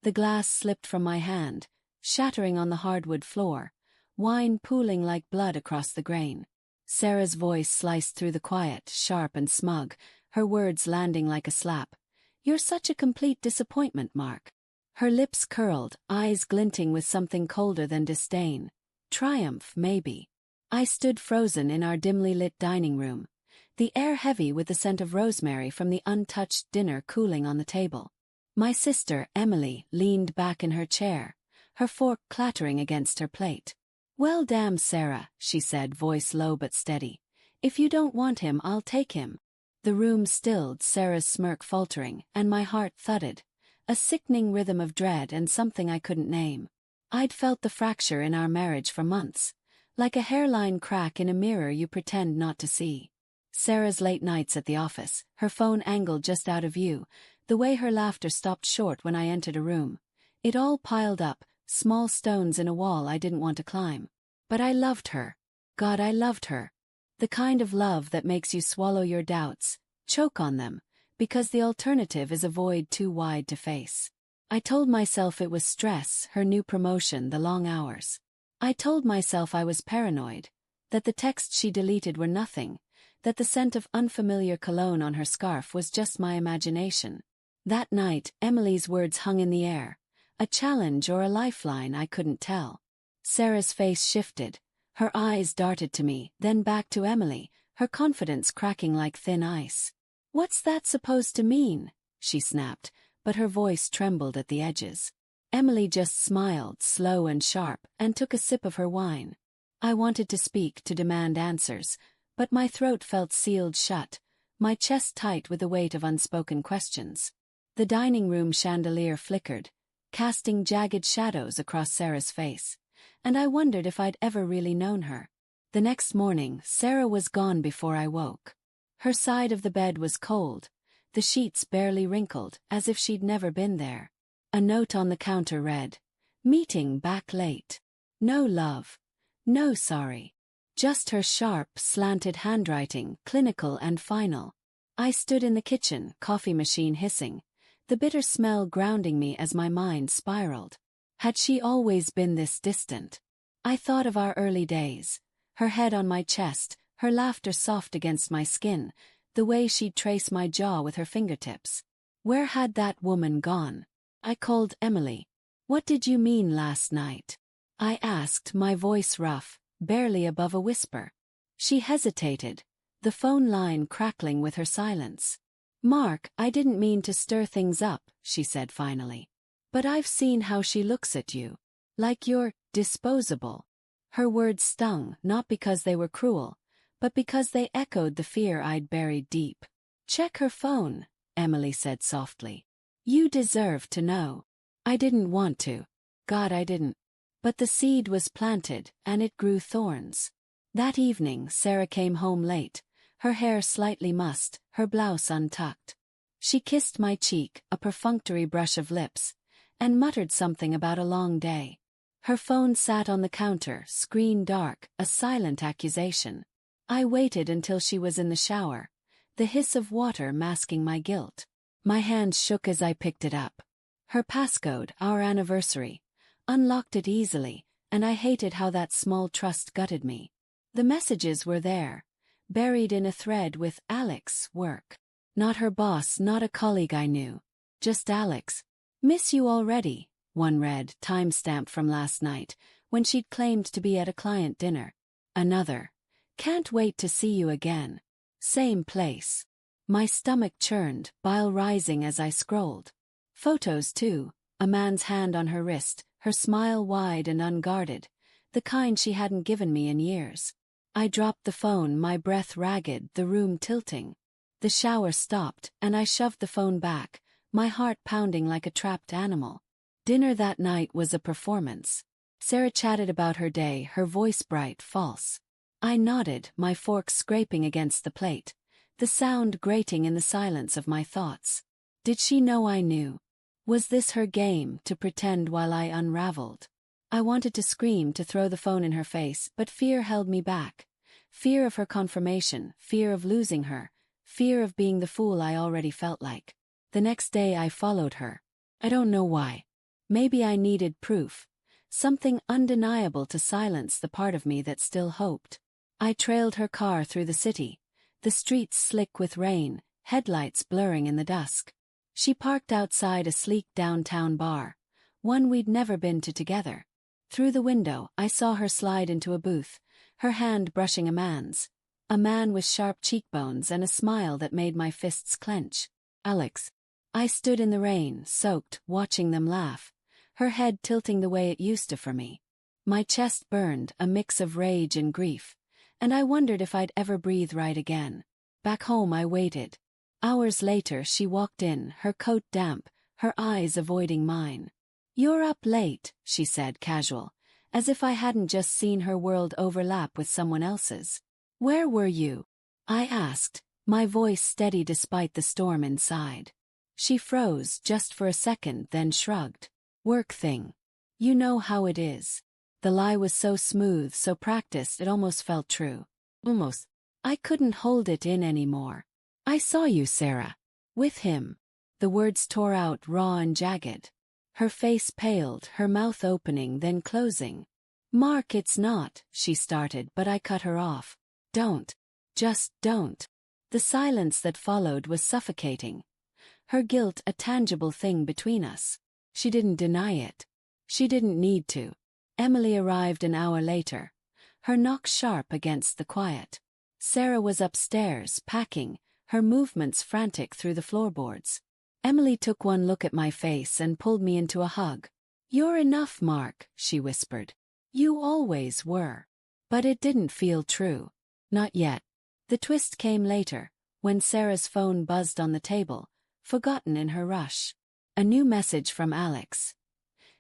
The glass slipped from my hand, shattering on the hardwood floor, wine pooling like blood across the grain. Sarah's voice sliced through the quiet, sharp and smug, her words landing like a slap. "You're such a complete disappointment, Mark." Her lips curled, eyes glinting with something colder than disdain. Triumph, maybe. I stood frozen in our dimly lit dining room, the air heavy with the scent of rosemary from the untouched dinner cooling on the table. My sister, Emily, leaned back in her chair, her fork clattering against her plate. "Well, damn, Sarah," she said, voice low but steady. "If you don't want him, I'll take him." The room stilled, Sarah's smirk faltering, and my heart thudded, a sickening rhythm of dread and something I couldn't name. I'd felt the fracture in our marriage for months, like a hairline crack in a mirror you pretend not to see. Sarah's late nights at the office, her phone angled just out of view, the way her laughter stopped short when I entered a room. It all piled up, small stones in a wall I didn't want to climb. But I loved her. God, I loved her. The kind of love that makes you swallow your doubts, choke on them, because the alternative is a void too wide to face. I told myself it was stress, her new promotion, the long hours. I told myself I was paranoid, that the texts she deleted were nothing, that the scent of unfamiliar cologne on her scarf was just my imagination. That night, Emily's words hung in the air, a challenge or a lifeline I couldn't tell. Sarah's face shifted, her eyes darted to me, then back to Emily, her confidence cracking like thin ice. "What's that supposed to mean?" she snapped, but her voice trembled at the edges. Emily just smiled, slow and sharp, and took a sip of her wine. I wanted to speak, to demand answers, but my throat felt sealed shut, my chest tight with the weight of unspoken questions. The dining room chandelier flickered, casting jagged shadows across Sarah's face, and I wondered if I'd ever really known her. The next morning, Sarah was gone before I woke. Her side of the bed was cold, the sheets barely wrinkled, as if she'd never been there. A note on the counter read, "Meeting back late. No love. No sorry." Just her sharp, slanted handwriting, clinical and final. I stood in the kitchen, coffee machine hissing, the bitter smell grounding me as my mind spiraled. Had she always been this distant? I thought of our early days, her head on my chest, her laughter soft against my skin, the way she'd trace my jaw with her fingertips. Where had that woman gone? I called Emily. "What did you mean last night?" I asked, my voice rough, barely above a whisper. She hesitated, the phone line crackling with her silence. "Mark, I didn't mean to stir things up," she said finally. "But I've seen how she looks at you. Like you're disposable." Her words stung, not because they were cruel, but because they echoed the fear I'd buried deep. "Check her phone," Emily said softly. "You deserve to know." I didn't want to. God, I didn't. But the seed was planted, and it grew thorns. That evening, Sarah came home late, her hair slightly mussed, her blouse untucked. She kissed my cheek, a perfunctory brush of lips, and muttered something about a long day. Her phone sat on the counter, screen dark, a silent accusation. I waited until she was in the shower, the hiss of water masking my guilt. My hand shook as I picked it up. Her passcode, our anniversary, unlocked it easily, and I hated how that small trust gutted me. The messages were there, buried in a thread with Alex, work. Not her boss, not a colleague I knew. Just Alex. "Miss you already," one read, timestamp from last night, when she'd claimed to be at a client dinner. Another, "Can't wait to see you again. Same place." My stomach churned, bile rising as I scrolled. Photos too, a man's hand on her wrist, her smile wide and unguarded, the kind she hadn't given me in years. I dropped the phone, my breath ragged, the room tilting. The shower stopped, and I shoved the phone back, my heart pounding like a trapped animal. Dinner that night was a performance. Sarah chatted about her day, her voice bright, false. I nodded, my fork scraping against the plate, the sound grating in the silence of my thoughts. Did she know I knew? Was this her game, to pretend while I unraveled? I wanted to scream, to throw the phone in her face, but fear held me back. Fear of her confirmation, fear of losing her, fear of being the fool I already felt like. The next day I followed her. I don't know why. Maybe I needed proof. Something undeniable to silence the part of me that still hoped. I trailed her car through the city, the streets slick with rain, headlights blurring in the dusk. She parked outside a sleek downtown bar, one we'd never been to together. Through the window, I saw her slide into a booth, her hand brushing a man with sharp cheekbones and a smile that made my fists clench. Alex. I stood in the rain, soaked, watching them laugh, her head tilting the way it used to for me. My chest burned, a mix of rage and grief, and I wondered if I'd ever breathe right again. Back home I waited. Hours later she walked in, her coat damp, her eyes avoiding mine. "You're up late," she said, casual, as if I hadn't just seen her world overlap with someone else's. "Where were you?" I asked, my voice steady despite the storm inside. She froze just for a second, then shrugged. "Work thing. You know how it is." The lie was so smooth, so practiced, it almost felt true. Almost. I couldn't hold it in anymore. "I saw you, Sarah. With him." The words tore out raw and jagged. Her face paled, her mouth opening then closing. "Mark, it's not," she started, but I cut her off. "Don't. Just don't." The silence that followed was suffocating. Her guilt a tangible thing between us. She didn't deny it. She didn't need to. Emily arrived an hour later, her knock sharp against the quiet. Sarah was upstairs, packing, her movements frantic through the floorboards. Emily took one look at my face and pulled me into a hug. "You're enough, Mark," she whispered. "You always were." But it didn't feel true. Not yet. The twist came later, when Sarah's phone buzzed on the table, forgotten in her rush. A new message from Alex.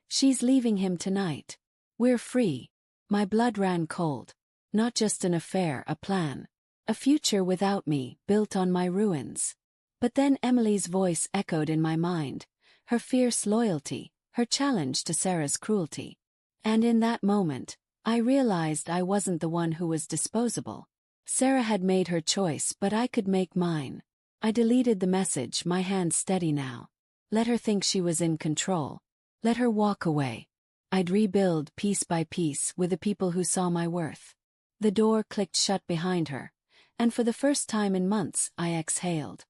"She's leaving him tonight. We're free." My blood ran cold. Not just an affair, a plan. A future without me, built on my ruins. But then Emily's voice echoed in my mind, her fierce loyalty, her challenge to Sarah's cruelty. And in that moment, I realized I wasn't the one who was disposable. Sarah had made her choice, but I could make mine. I deleted the message, my hand steady now. Let her think she was in control. Let her walk away. I'd rebuild piece by piece with the people who saw my worth. The door clicked shut behind her, and for the first time in months I exhaled.